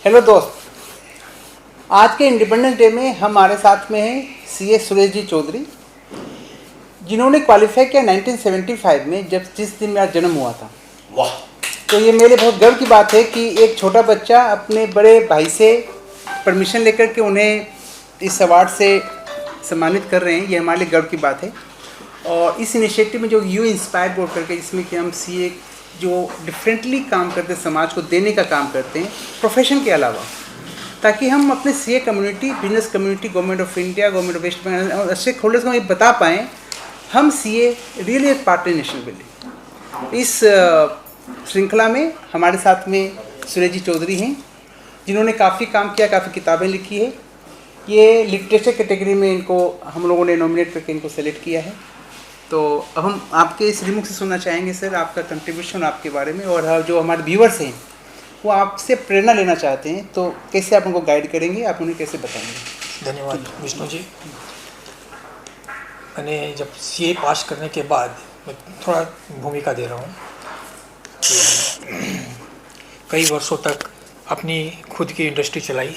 Hello दोस्त, आज के इंडिपेंडेंस डे में हमारे साथ में हैं सीए सुरेश जी चौधरी, जिन्होंने क्वालिफाई किया 1975 में, जिस दिन मेरा जन्म हुआ था। वाह! तो ये मेरे बहुत गर्व की बात है कि एक छोटा बच्चा अपने बड़े भाई से परमिशन लेकर के उन्हें इस अवार्ड से सम्मानित कर रहे हैं। ये हमारे लिए गर्व की बात है। और इस इनिशिएटिव में जो यू इंस्पायर बोर्ड करके, जिसमें कि हम सीए जो डिफरेंटली काम करते हैं, समाज को देने का काम करते हैं प्रोफेशन के अलावा, ताकि हम अपने CA community, business community, government of India, government of West Bengal और स्टेक होल्डर्स को ये बता पाएँ हम सीए रियली एक पार्ट इन नेशनल बिल्डिंग। इस श्रृंखला में हमारे साथ में सुरेश जी चौधरी हैं, जिन्होंने काफ़ी काम किया, काफ़ी किताबें लिखी है। ये लिटरेचर कैटेगरी में इनको हम लोगों ने नॉमिनेट करके इनको सेलेक्ट किया है। तो अब हम आपके इस रिमुख से सुनना चाहेंगे सर, आपका कंट्रीब्यूशन आपके बारे में, और जो हमारे व्यूअर्स हैं वो आपसे प्रेरणा लेना चाहते हैं, तो कैसे आप उनको गाइड करेंगे, आप उन्हें कैसे बताएंगे? धन्यवाद विष्णु जी। मैंने जब सीए पास करने के बाद मैं थोड़ा भूमिका दे रहा हूँ कि कई वर्षों तक अपनी खुद की इंडस्ट्री चलाई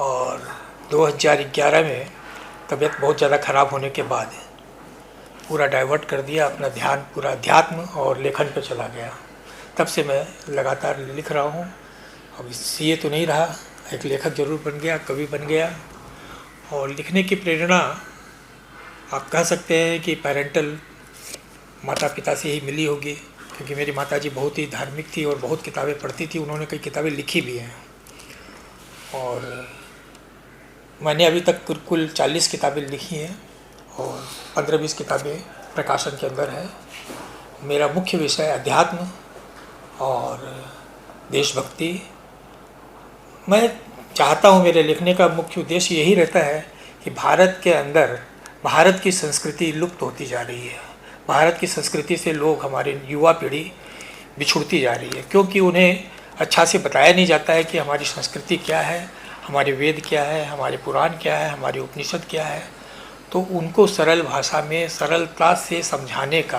और 2011 में तबीयत बहुत ज़्यादा ख़राब होने के बाद पूरा डाइवर्ट कर दिया, अपना ध्यान पूरा अध्यात्म और लेखन पे चला गया। तब से मैं लगातार लिख रहा हूँ। अब सीए तो नहीं रहा, एक लेखक जरूर बन गया, कवि बन गया। और लिखने की प्रेरणा आप कह सकते हैं कि पेरेंटल माता पिता से ही मिली होगी, क्योंकि मेरी माताजी बहुत ही धार्मिक थी और बहुत किताबें पढ़ती थी। उन्होंने कई किताबें लिखी भी हैं और मैंने अभी तक कुल 40 किताबें लिखी हैं और 15-20 किताबें प्रकाशन के अंदर है। मेरा मुख्य विषय अध्यात्म और देशभक्ति। मैं चाहता हूँ, मेरे लिखने का मुख्य उद्देश्य यही रहता है कि भारत के अंदर भारत की संस्कृति लुप्त होती जा रही है। भारत की संस्कृति से लोग, हमारी युवा पीढ़ी बिछुड़ती जा रही है, क्योंकि उन्हें अच्छा से बताया नहीं जाता है कि हमारी संस्कृति क्या है, हमारे वेद क्या है, हमारे पुराण क्या है, हमारे उपनिषद क्या है। तो उनको सरल भाषा में सरलता से समझाने का,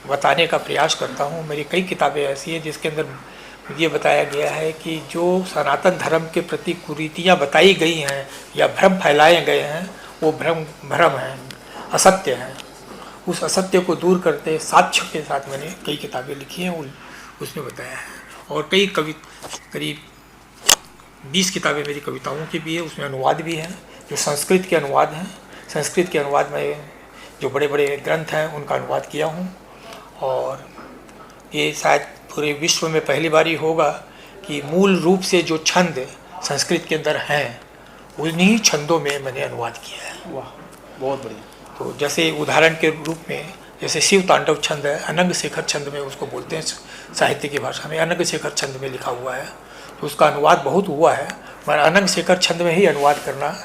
बताने का प्रयास करता हूँ। मेरी कई किताबें ऐसी हैं जिसके अंदर ये बताया गया है कि जो सनातन धर्म के प्रति कुरीतियाँ बताई गई हैं या भ्रम फैलाए गए हैं, वो भ्रम है, असत्य है। उस असत्य को दूर करते साक्ष्य के साथ मैंने कई किताबें लिखी हैं, उसमें बताया है। और कई करीब 20 किताबें मेरी कविताओं की भी है, उसमें अनुवाद भी हैं, जो संस्कृत के अनुवाद हैं। संस्कृत के अनुवाद में जो बड़े बड़े ग्रंथ हैं उनका अनुवाद किया हूँ। और ये शायद पूरे विश्व में पहली बार ही होगा कि मूल रूप से जो छंद संस्कृत के अंदर हैं उन्हीं छंदों में मैंने अनुवाद किया है। वाह, बहुत बढ़िया। तो जैसे उदाहरण के रूप में, जैसे शिव तांडव छंद है, अनंग शेखर छंद में उसको बोलते हैं साहित्य की भाषा में, अनंग शेखर छंद में लिखा हुआ है। तो उसका अनुवाद बहुत हुआ है, मगर अनंग शेखर छंद में ही अनुवाद करना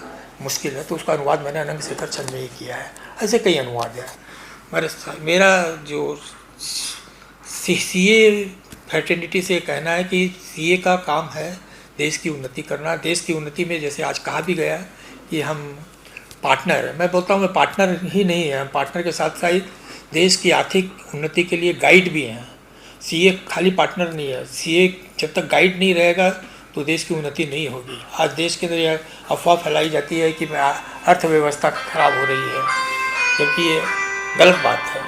मुश्किल है, तो उसका अनुवाद मैंने अनंग शेखर छंद में ही किया है। ऐसे कई अनुवाद हैं। मेरा जो सीए फ्रेटर्निटी से कहना है कि सीए का काम है देश की उन्नति करना। देश की उन्नति में जैसे आज कहा भी गया कि हम पार्टनर, मैं बोलता हूँ मैं पार्टनर ही नहीं है, हम पार्टनर के साथ साथ देश की आर्थिक उन्नति के लिए गाइड भी हैं। सीए खाली पार्टनर नहीं है। सीए जब तक गाइड नहीं रहेगा तो देश की उन्नति नहीं होगी। आज देश के अंदर यह अफवाह फैलाई जाती है कि अर्थव्यवस्था खराब हो रही है, जबकि ये गलत बात है।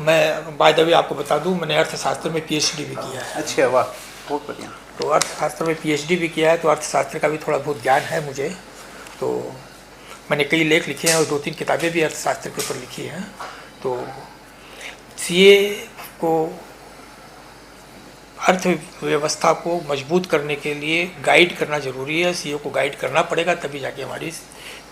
मैं बाय द वे आपको बता दूं, मैंने अर्थशास्त्र में पीएचडी भी किया है। अच्छा, वाह, बहुत बढ़िया। तो अर्थशास्त्र में पीएचडी भी किया है, तो अर्थशास्त्र का भी थोड़ा बहुत ज्ञान है मुझे। तो मैंने कई लेख लिखे हैं और 2-3 किताबें भी अर्थशास्त्र के ऊपर लिखी हैं। तो सीए को, अर्थव्यवस्था को मजबूत करने के लिए गाइड करना ज़रूरी है। सीए को गाइड करना पड़ेगा, तभी जाके हमारी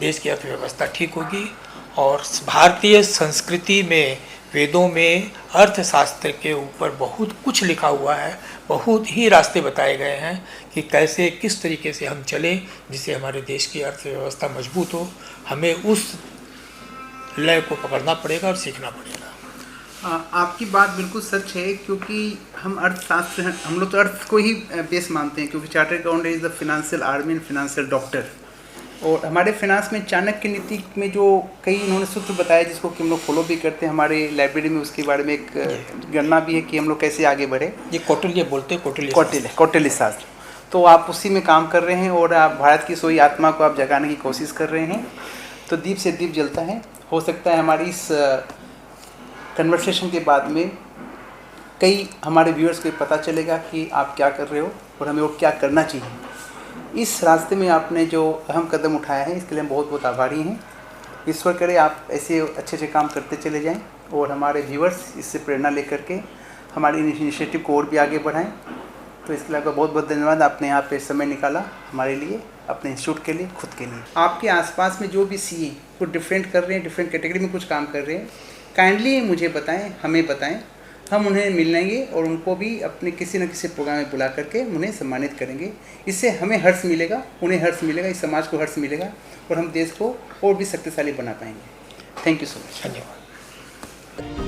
देश की अर्थव्यवस्था ठीक होगी। और भारतीय संस्कृति में, वेदों में अर्थशास्त्र के ऊपर बहुत कुछ लिखा हुआ है, बहुत ही रास्ते बताए गए हैं कि कैसे, किस तरीके से हम चलें जिससे हमारे देश की अर्थव्यवस्था मजबूत हो। हमें उस लय को पकड़ना पड़ेगा और सीखना पड़ेगा। आपकी बात बिल्कुल सच है, क्योंकि हम अर्थशास्त्र, हम लोग तो अर्थ को ही बेस मानते हैं, क्योंकि chartered accountant is the financial army and financial doctor. और हमारे फाइनेंस में चाणक्य नीति में जो कई इन्होंने सूत्र बताए, जिसको कि हम लोग फॉलो भी करते हैं, हमारे लाइब्रेरी में उसके बारे में एक गणना भी है कि हम लोग कैसे आगे बढ़े। ये कौटिल्य बोलते हैं, कौटिल्य शास्त्र। तो आप उसी में काम कर रहे हैं और आप भारत की सोई आत्मा को आप जगाने की कोशिश कर रहे हैं। तो दीप से दीप जलता है। हो सकता है हमारी इस कन्वर्सेशन के बाद में कई हमारे व्यूअर्स को पता चलेगा कि आप क्या कर रहे हो और हमें वो क्या करना चाहिए। इस रास्ते में आपने जो अहम कदम उठाया है इसके लिए हम बहुत बहुत आभारी हैं। ईश्वर करे आप ऐसे अच्छे अच्छे काम करते चले जाएं और हमारे व्यूअर्स इससे प्रेरणा लेकर के हमारे इनिशिएटिव को और भी आगे बढ़ाएं। तो इसके लिए आपका बहुत बहुत धन्यवाद, आपने यहाँ पे समय निकाला हमारे लिए, अपने इंस्टीट्यूट के लिए, खुद के लिए। आपके आसपास में जो भी सीए कुछ डिफरेंट कर रहे हैं, डिफरेंट कैटेगरी में कुछ काम कर रहे हैं, काइंडली मुझे बताएं, हमें बताएं, हम उन्हें मिलेंगे और उनको भी अपने किसी न किसी प्रोग्राम में बुला करके उन्हें सम्मानित करेंगे। इससे हमें हर्ष मिलेगा, उन्हें हर्ष मिलेगा, इस समाज को हर्ष मिलेगा और हम देश को और भी शक्तिशाली बना पाएंगे। Thank you so much. धन्यवाद।